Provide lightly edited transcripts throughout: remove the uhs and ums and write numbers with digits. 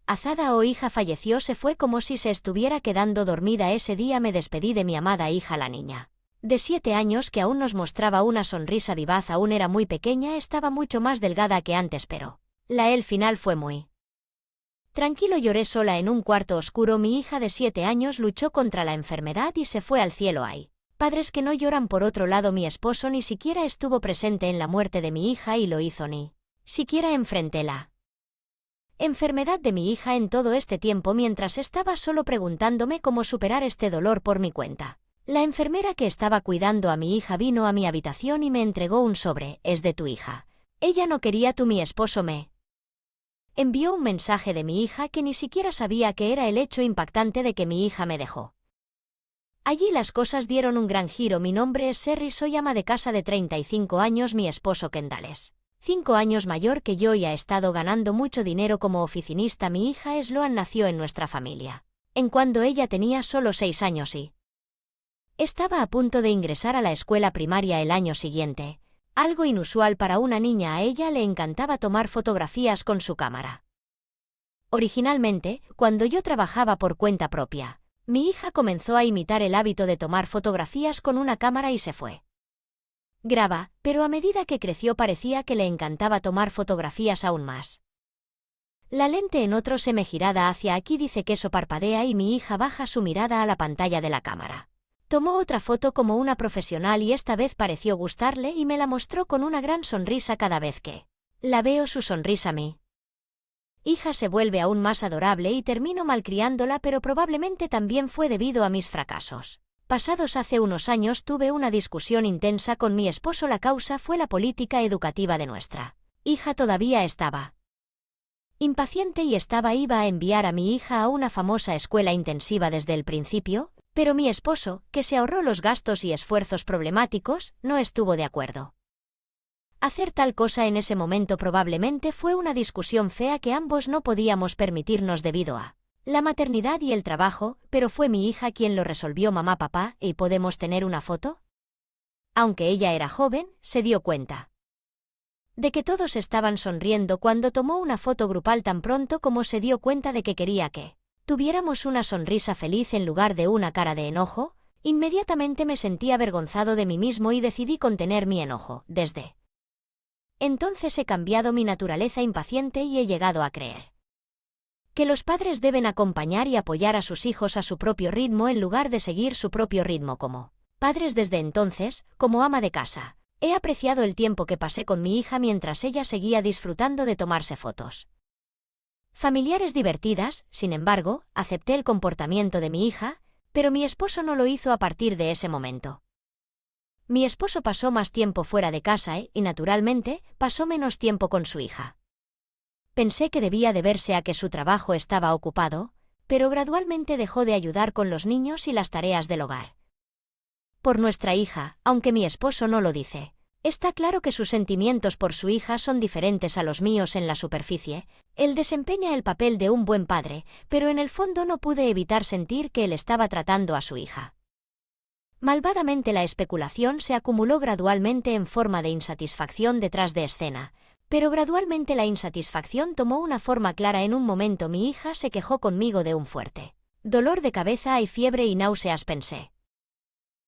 azada o hija falleció se fue como si se estuviera quedando dormida. Ese día me despedí de mi amada hija, la niña de 7 años que aún nos mostraba una sonrisa vivaz. Aún era muy pequeña, estaba mucho más delgada que antes, pero el final fue muy tranquilo. Lloré sola en un cuarto oscuro. Mi hija de 7 años luchó contra la enfermedad y se fue al cielo. Hay padres que no lloran. Por otro lado, mi esposo ni siquiera estuvo presente en la muerte de mi hija y lo hizo ni siquiera enfrenté la enfermedad de mi hija en todo este tiempo, mientras estaba solo preguntándome cómo superar este dolor por mi cuenta. La enfermera que estaba cuidando a mi hija vino a mi habitación y me entregó un sobre. Es de tu hija. Ella no quería tú. Mi esposo me envió un mensaje de mi hija que ni siquiera sabía que era. El hecho impactante de que mi hija me dejó. Allí las cosas dieron un gran giro. Mi nombre es Sherry, soy ama de casa de 35 años. Mi esposo Kendall es 5 años mayor que yo y ha estado ganando mucho dinero como oficinista. Mi hija Sloan nació en nuestra familia en cuando ella tenía solo 6 años y estaba a punto de ingresar a la escuela primaria el año siguiente. Algo inusual para una niña. A ella le encantaba tomar fotografías con su cámara. Originalmente, cuando yo trabajaba por cuenta propia, mi hija comenzó a imitar el hábito de tomar fotografías con una cámara y se fue graba, pero a medida que creció parecía que le encantaba tomar fotografías aún más. La lente en otro se me girada hacia aquí, dice que eso parpadea y mi hija baja su mirada a la pantalla de la cámara. Tomó otra foto como una profesional y esta vez pareció gustarle y me la mostró con una gran sonrisa. Cada vez que la veo, su sonrisa mi hija se vuelve aún más adorable y termino malcriándola, pero probablemente también fue debido a mis fracasos pasados. Hace unos años tuve una discusión intensa con mi esposo. La causa fue la política educativa de nuestra hija. Todavía estaba impaciente y iba a enviar a mi hija a una famosa escuela intensiva desde el principio, pero mi esposo, que se ahorró los gastos y esfuerzos problemáticos, no estuvo de acuerdo. Hacer tal cosa en ese momento probablemente fue una discusión fea que ambos no podíamos permitirnos debido a la maternidad y el trabajo, pero fue mi hija quien lo resolvió. Mamá, papá, ¿y podemos tener una foto? Aunque ella era joven, se dio cuenta de que todos estaban sonriendo cuando tomó una foto grupal. Tan pronto como se dio cuenta de que quería que tuviéramos una sonrisa feliz en lugar de una cara de enojo, inmediatamente me sentí avergonzado de mí mismo y decidí contener mi enojo. Desde entonces he cambiado mi naturaleza impaciente y he llegado a creer que los padres deben acompañar y apoyar a sus hijos a su propio ritmo en lugar de seguir su propio ritmo como padres. Desde entonces, como ama de casa, he apreciado el tiempo que pasé con mi hija mientras ella seguía disfrutando de tomarse fotos familiares divertidas. Sin embargo, acepté el comportamiento de mi hija, pero mi esposo no lo hizo. A partir de ese momento, mi esposo pasó más tiempo fuera de casa y, naturalmente, pasó menos tiempo con su hija. Pensé que debía deberse a que su trabajo estaba ocupado, pero gradualmente dejó de ayudar con los niños y las tareas del hogar. Por nuestra hija, aunque mi esposo no lo dice, está claro que sus sentimientos por su hija son diferentes a los míos. En la superficie, él desempeña el papel de un buen padre, pero en el fondo no pude evitar sentir que él estaba tratando a su hija malvadamente. La especulación se acumuló gradualmente en forma de insatisfacción detrás de escena, pero gradualmente la insatisfacción tomó una forma clara. En un momento mi hija se quejó conmigo de un fuerte dolor de cabeza y fiebre y náuseas. Pensé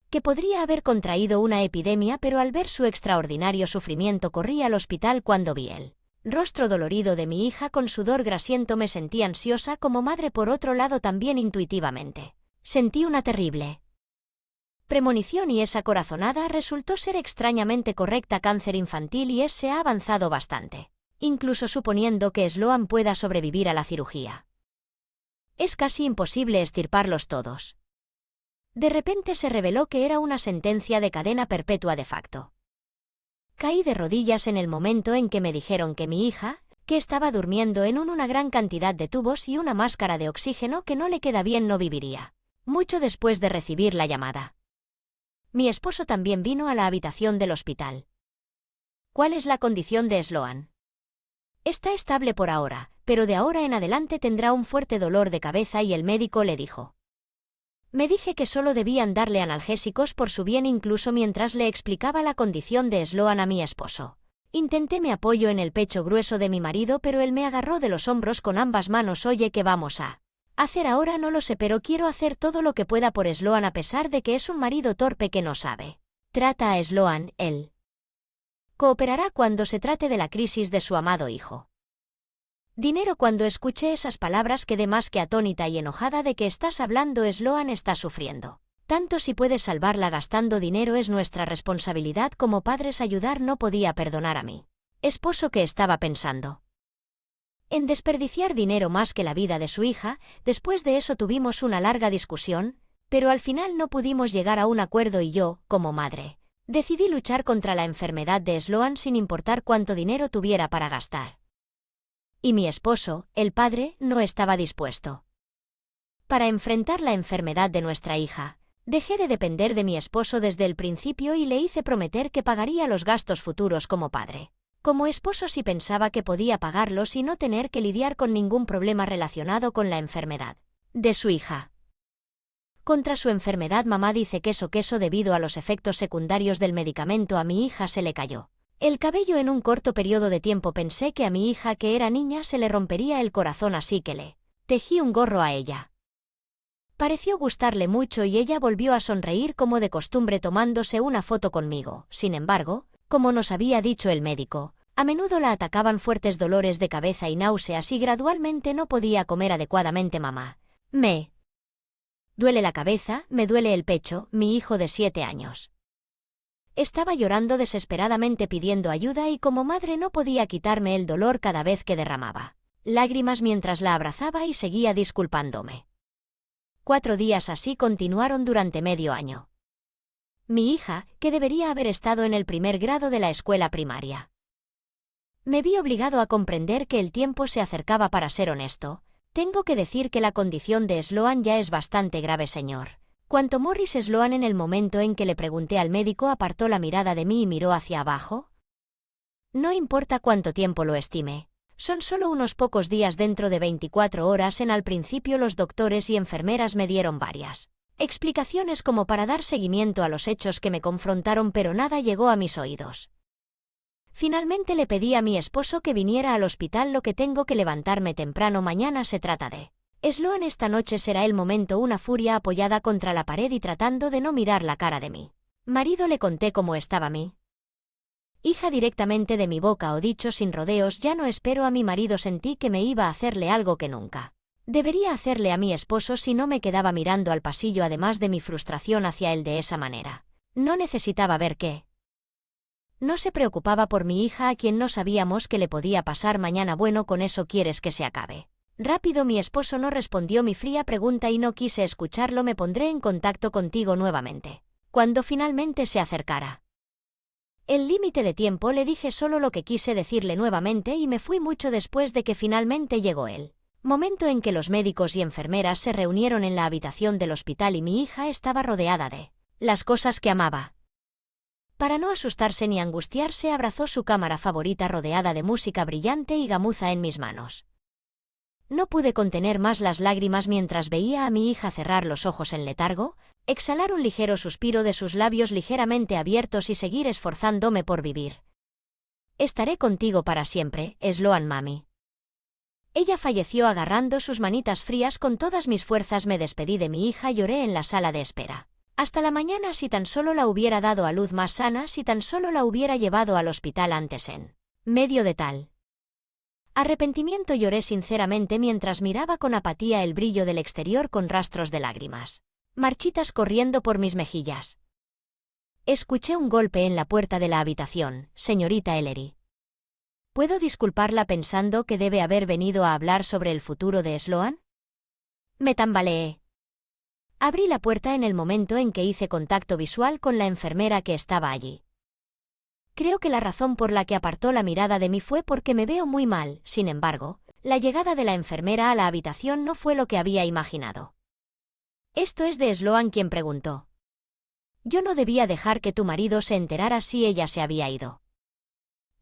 que podría haber contraído una epidemia, pero al ver su extraordinario sufrimiento corrí al hospital. Cuando vi el rostro dolorido de mi hija con sudor grasiento me sentí ansiosa como madre. Por otro lado, también intuitivamente sentí una terrible premonición y esa corazonada resultó ser extrañamente correcta. Cáncer infantil y se ha avanzado bastante, incluso suponiendo que Sloan pueda sobrevivir a la cirugía. Es casi imposible extirparlos todos. De repente se reveló que era una sentencia de cadena perpetua de facto. Caí de rodillas en el momento en que me dijeron que mi hija, que estaba durmiendo en una gran cantidad de tubos y una máscara de oxígeno que no le queda bien, no viviría mucho después de recibir la llamada. Mi esposo también vino a la habitación del hospital. ¿Cuál es la condición de Sloan? Está estable por ahora, pero de ahora en adelante tendrá un fuerte dolor de cabeza y el médico le dijo. Me dije que solo debían darle analgésicos por su bien. Incluso mientras le explicaba la condición de Sloan a mi esposo, Intenté me apoyo en el pecho grueso de mi marido, pero él me agarró de los hombros con ambas manos. Oye, ¿qué vamos a hacer ahora? No lo sé, pero quiero hacer todo lo que pueda por Sloan a pesar de que es un marido torpe que no sabe. Trata a Sloan, él cooperará cuando se trate de la crisis de su amado hijo. Dinero. Cuando escuché esas palabras quedé más que atónita y enojada. ¿De qué estás hablando? Sloan está sufriendo tanto. Si puedes salvarla gastando dinero es nuestra responsabilidad como padres ayudar. No podía perdonar a mi esposo, que estaba pensando en desperdiciar dinero más que la vida de su hija. Después de eso tuvimos una larga discusión, pero al final no pudimos llegar a un acuerdo y yo, como madre, decidí luchar contra la enfermedad de Sloan sin importar cuánto dinero tuviera para gastar. Y mi esposo, el padre, no estaba dispuesto. Para enfrentar la enfermedad de nuestra hija, dejé de depender de mi esposo desde el principio y le hice prometer que pagaría los gastos futuros como padre. Como esposo sí pensaba que podía pagarlos y no tener que lidiar con ningún problema relacionado con la enfermedad de su hija. Contra su enfermedad, mamá dice queso debido a los efectos secundarios del medicamento. A mi hija se le cayó el cabello en un corto periodo de tiempo. Pensé que a mi hija, que era niña, se le rompería el corazón, así que le tejí un gorro a ella. Pareció gustarle mucho y ella volvió a sonreír como de costumbre tomándose una foto conmigo. Sin embargo, como nos había dicho el médico, a menudo la atacaban fuertes dolores de cabeza y náuseas y gradualmente no podía comer adecuadamente. Mamá, me duele la cabeza, me duele el pecho. Mi hijo de 7 años estaba llorando desesperadamente pidiendo ayuda y como madre no podía quitarme el dolor cada vez que derramaba lágrimas mientras la abrazaba y seguía disculpándome. 4 días así continuaron durante medio año. Mi hija, que debería haber estado en el primer grado de la escuela primaria, me vi obligado a comprender que el tiempo se acercaba. Para ser honesto, tengo que decir que la condición de Sloan ya es bastante grave, señor. Cuanto Morris Sloan, en el momento en que le pregunté al médico, apartó la mirada de mí y miró hacia abajo. No importa cuánto tiempo lo estime. Son solo unos pocos días dentro de 24 horas. Al principio los doctores y enfermeras me dieron varias explicaciones como para dar seguimiento a los hechos que me confrontaron, pero nada llegó a mis oídos. Finalmente le pedí a mi esposo que viniera al hospital. Lo que tengo que levantarme temprano mañana. Se trata de Sloan. Esta noche será el momento. Una furia apoyada contra la pared y tratando de no mirar la cara de mi marido, le conté cómo estaba mi hija directamente de mi boca, o dicho sin rodeos, ya no espero a mi marido. Sentí que me iba a hacerle algo que nunca debería hacerle a mi esposo si no me quedaba mirando al pasillo. Además de mi frustración hacia él de esa manera, no necesitaba ver que no se preocupaba por mi hija, a quien no sabíamos qué le podía pasar mañana. Bueno, ¿con eso quieres que se acabe rápido? Mi esposo no respondió mi fría pregunta y no quise escucharlo. Me pondré en contacto contigo nuevamente cuando finalmente se acercara el límite de tiempo. Le dije solo lo que quise decirle nuevamente y me fui mucho después de que finalmente llegó el momento en que los médicos y enfermeras se reunieron en la habitación del hospital y mi hija estaba rodeada de las cosas que amaba. Para no asustarse ni angustiarse, abrazó su cámara favorita rodeada de música brillante y gamuza en mis manos. No pude contener más las lágrimas mientras veía a mi hija cerrar los ojos en letargo, exhalar un ligero suspiro de sus labios ligeramente abiertos y seguir esforzándome por vivir. Estaré contigo para siempre, Sloan, mami. Ella falleció agarrando sus manitas frías con todas mis fuerzas. Me despedí de mi hija. Lloré en la sala de espera hasta la mañana. Si tan solo la hubiera dado a luz más sana, si tan solo la hubiera llevado al hospital antes. En medio de tal arrepentimiento lloré sinceramente mientras miraba con apatía el brillo del exterior con rastros de lágrimas marchitas corriendo por mis mejillas. Escuché un golpe en la puerta de la habitación. Señorita Ellery. ¿Puedo disculparla pensando que debe haber venido a hablar sobre el futuro de Sloan? Me tambaleé. Abrí la puerta en el momento en que hice contacto visual con la enfermera que estaba allí. Creo que la razón por la que apartó la mirada de mí fue porque me veo muy mal. Sin embargo, la llegada de la enfermera a la habitación no fue lo que había imaginado. ¿Esto es de Sloan?, quien preguntó. Yo no debía dejar que tu marido se enterara si ella se había ido.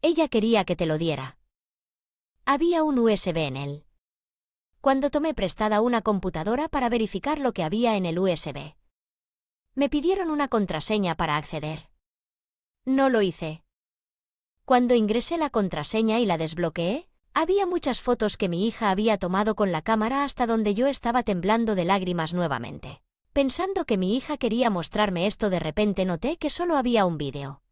Ella quería que te lo diera. Había un USB en él. Cuando tomé prestada una computadora para verificar lo que había en el USB, me pidieron una contraseña para acceder. No lo hice. Cuando ingresé la contraseña y la desbloqueé, había muchas fotos que mi hija había tomado con la cámara hasta donde yo estaba temblando de lágrimas nuevamente. Pensando que mi hija quería mostrarme esto, de repente noté que solo había un vídeo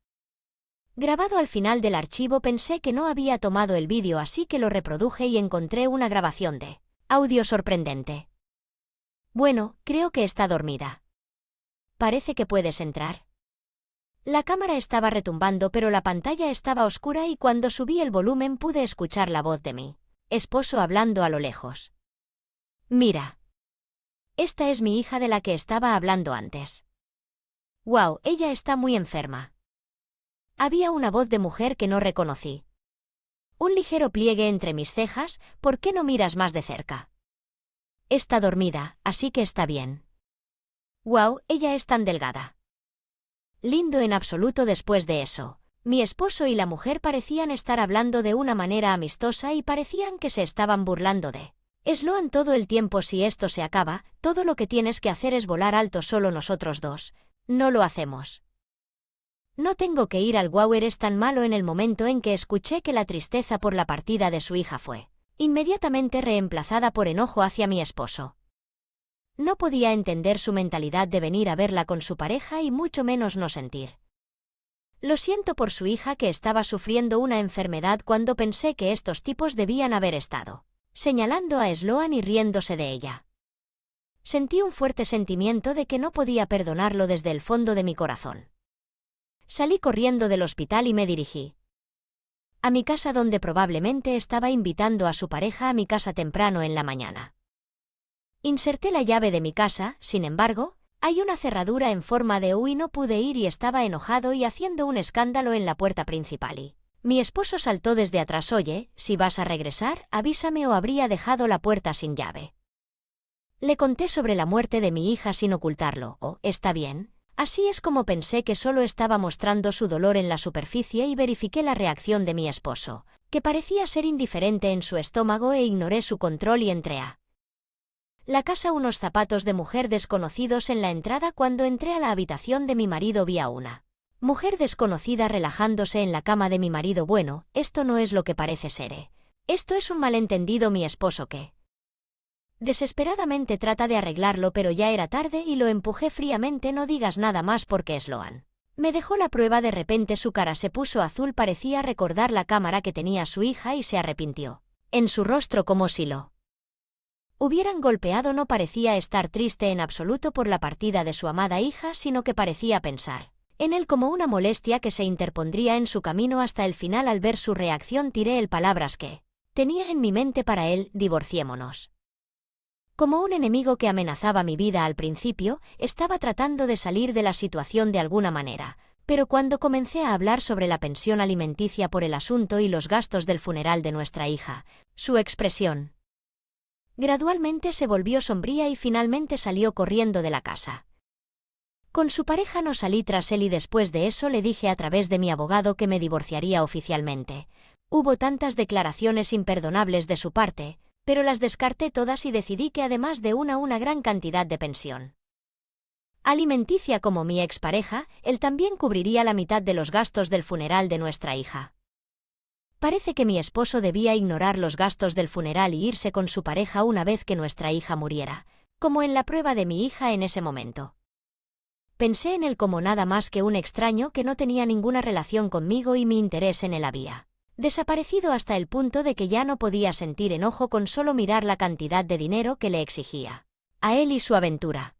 grabado al final del archivo. Pensé que no había tomado el vídeo, así que lo reproduje y encontré una grabación de audio sorprendente. Bueno, creo que está dormida. Parece que puedes entrar. La cámara estaba retumbando, pero la pantalla estaba oscura y cuando subí el volumen pude escuchar la voz de mi esposo hablando a lo lejos. Mira. Esta es mi hija de la que estaba hablando antes. Wow, ella está muy enferma. Había una voz de mujer que no reconocí. Un ligero pliegue entre mis cejas. ¿Por qué no miras más de cerca? Está dormida, así que está bien. Wow, ella es tan delgada. Lindo en absoluto. Después de eso, mi esposo y la mujer parecían estar hablando de una manera amistosa y parecían que se estaban burlando de Sloan todo el tiempo. Si esto se acaba, todo lo que tienes que hacer es volar alto, solo nosotros dos. No lo hacemos. No tengo que ir al wow. Eres tan malo. En el momento en que escuché que la tristeza por la partida de su hija fue inmediatamente reemplazada por enojo hacia mi esposo. No podía entender su mentalidad de venir a verla con su pareja y mucho menos no sentir. Lo siento por su hija, que estaba sufriendo una enfermedad. Cuando pensé que estos tipos debían haber estado señalando a Sloan y riéndose de ella, sentí un fuerte sentimiento de que no podía perdonarlo desde el fondo de mi corazón. Salí corriendo del hospital y me dirigí a mi casa, donde probablemente estaba invitando a su pareja a mi casa temprano en la mañana. Inserté la llave de mi casa. Sin embargo, hay una cerradura en forma de U y no pude ir, y estaba enojado y haciendo un escándalo en la puerta principal. Y mi esposo saltó desde atrás. Oye, si vas a regresar, avísame o habría dejado la puerta sin llave. Le conté sobre la muerte de mi hija sin ocultarlo. Oh, está bien. Así es como pensé que solo estaba mostrando su dolor en la superficie, y verifiqué la reacción de mi esposo, que parecía ser indiferente en su estómago, e ignoré su control y entré a la casa. Unos zapatos de mujer desconocidos en la entrada. Cuando entré a la habitación de mi marido vi a una mujer desconocida relajándose en la cama de mi marido. Bueno, esto no es lo que parece ser. Esto es un malentendido. Mi esposo, que desesperadamente trata de arreglarlo, pero ya era tarde y lo empujé fríamente. No digas nada más porque Sloan me dejó la prueba. De repente su cara se puso azul, parecía recordar la cámara que tenía su hija, y se arrepintió en su rostro como si lo hubieran golpeado. No parecía estar triste en absoluto por la partida de su amada hija, sino que parecía pensar en él como una molestia que se interpondría en su camino hasta el final. Al ver su reacción tiré el palabras que tenía en mi mente para él: divorciémonos. Como un enemigo que amenazaba mi vida. Al principio, estaba tratando de salir de la situación de alguna manera, pero cuando comencé a hablar sobre la pensión alimenticia por el asunto y los gastos del funeral de nuestra hija, su expresión gradualmente se volvió sombría y finalmente salió corriendo de la casa. Con su pareja no salí tras él, y después de eso le dije a través de mi abogado que me divorciaría oficialmente. Hubo tantas declaraciones imperdonables de su parte, pero las descarté todas y decidí que además de una gran cantidad de pensión alimenticia como mi expareja, él también cubriría la mitad de los gastos del funeral de nuestra hija. Parece que mi esposo debía ignorar los gastos del funeral y irse con su pareja una vez que nuestra hija muriera, como en la prueba de mi hija en ese momento. Pensé en él como nada más que un extraño que no tenía ninguna relación conmigo, y mi interés en él había desaparecido hasta el punto de que ya no podía sentir enojo con solo mirar la cantidad de dinero que le exigía a él y su aventura.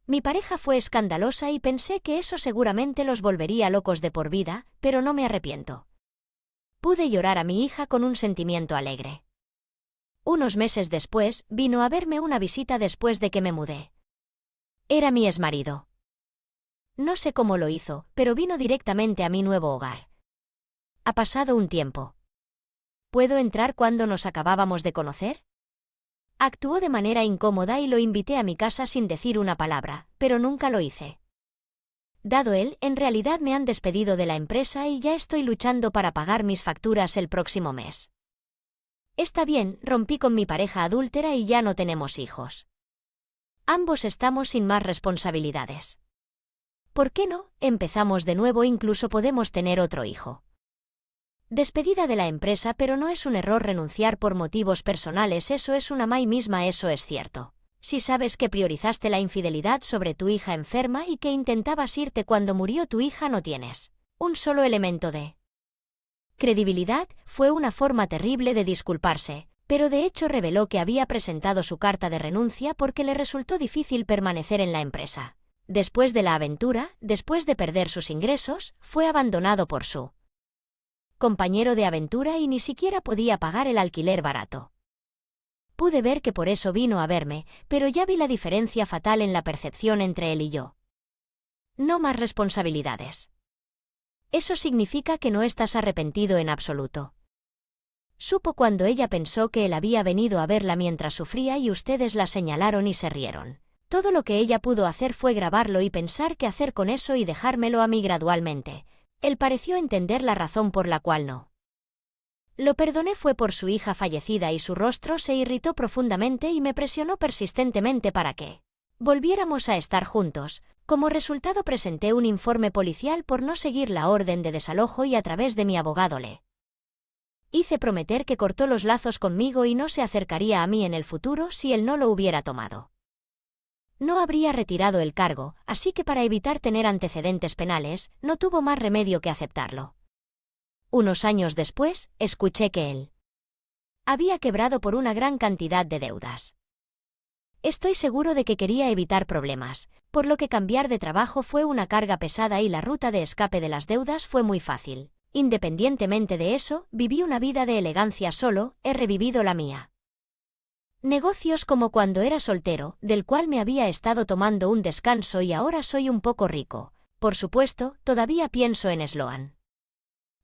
Mi pareja fue escandalosa y pensé que eso seguramente los volvería locos de por vida, pero no me arrepiento. Pude llorar a mi hija con un sentimiento alegre. Unos meses después, vino a verme una visita después de que me mudé. Era mi exmarido. No sé cómo lo hizo, pero vino directamente a mi nuevo hogar. Ha pasado un tiempo. ¿Puedo entrar cuando nos acabábamos de conocer? Actuó de manera incómoda y lo invité a mi casa sin decir una palabra, pero nunca lo hice. Dado él, en realidad me han despedido de la empresa y ya estoy luchando para pagar mis facturas el próximo mes. Está bien, rompí con mi pareja adúltera y ya no tenemos hijos. Ambos estamos sin más responsabilidades. ¿Por qué no? Empezamos de nuevo, incluso podemos tener otro hijo. Despedida de la empresa, pero no es un error renunciar por motivos personales, eso es una may misma, eso es cierto. Si sabes que priorizaste la infidelidad sobre tu hija enferma y que intentabas irte cuando murió tu hija, no tienes un solo elemento de credibilidad. Fue una forma terrible de disculparse, pero de hecho reveló que había presentado su carta de renuncia porque le resultó difícil permanecer en la empresa. Después de la aventura, después de perder sus ingresos, fue abandonado por su compañero de aventura y ni siquiera podía pagar el alquiler barato. Pude ver que por eso vino a verme, pero ya vi la diferencia fatal en la percepción entre él y yo. No más responsabilidades. Eso significa que no estás arrepentido en absoluto. Supo cuando ella pensó que él había venido a verla mientras sufría y ustedes la señalaron y se rieron. Todo lo que ella pudo hacer fue grabarlo y pensar qué hacer con eso y dejármelo a mí gradualmente. Él pareció entender la razón por la cual no lo perdoné, fue por su hija fallecida y su rostro se irritó profundamente y me presionó persistentemente para que volviéramos a estar juntos. Como resultado presenté un informe policial por no seguir la orden de desalojo y a través de mi abogado le hice prometer que cortó los lazos conmigo y no se acercaría a mí en el futuro si él no lo hubiera tomado. No habría retirado el cargo, así que para evitar tener antecedentes penales, no tuvo más remedio que aceptarlo. Unos años después, escuché que él había quebrado por una gran cantidad de deudas. Estoy seguro de que quería evitar problemas, por lo que cambiar de trabajo fue una carga pesada y la ruta de escape de las deudas fue muy fácil. Independientemente de eso, viví una vida de elegancia solo, he revivido la mía. Negocios como cuando era soltero, del cual me había estado tomando un descanso y ahora soy un poco rico. Por supuesto, todavía pienso en Sloan.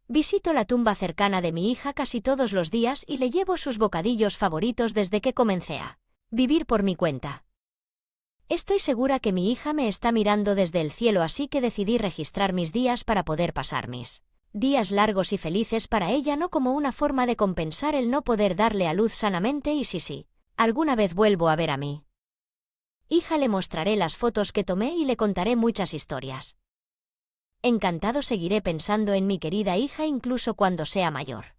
Visito la tumba cercana de mi hija casi todos los días y le llevo sus bocadillos favoritos desde que comencé a vivir por mi cuenta. Estoy segura que mi hija me está mirando desde el cielo, así que decidí registrar mis días para poder pasar mis días largos y felices para ella, no como una forma de compensar el no poder darle a luz sanamente. Y sí, alguna vez vuelvo a ver a mi hija, le mostraré las fotos que tomé y le contaré muchas historias. Encantado, seguiré pensando en mi querida hija incluso cuando sea mayor.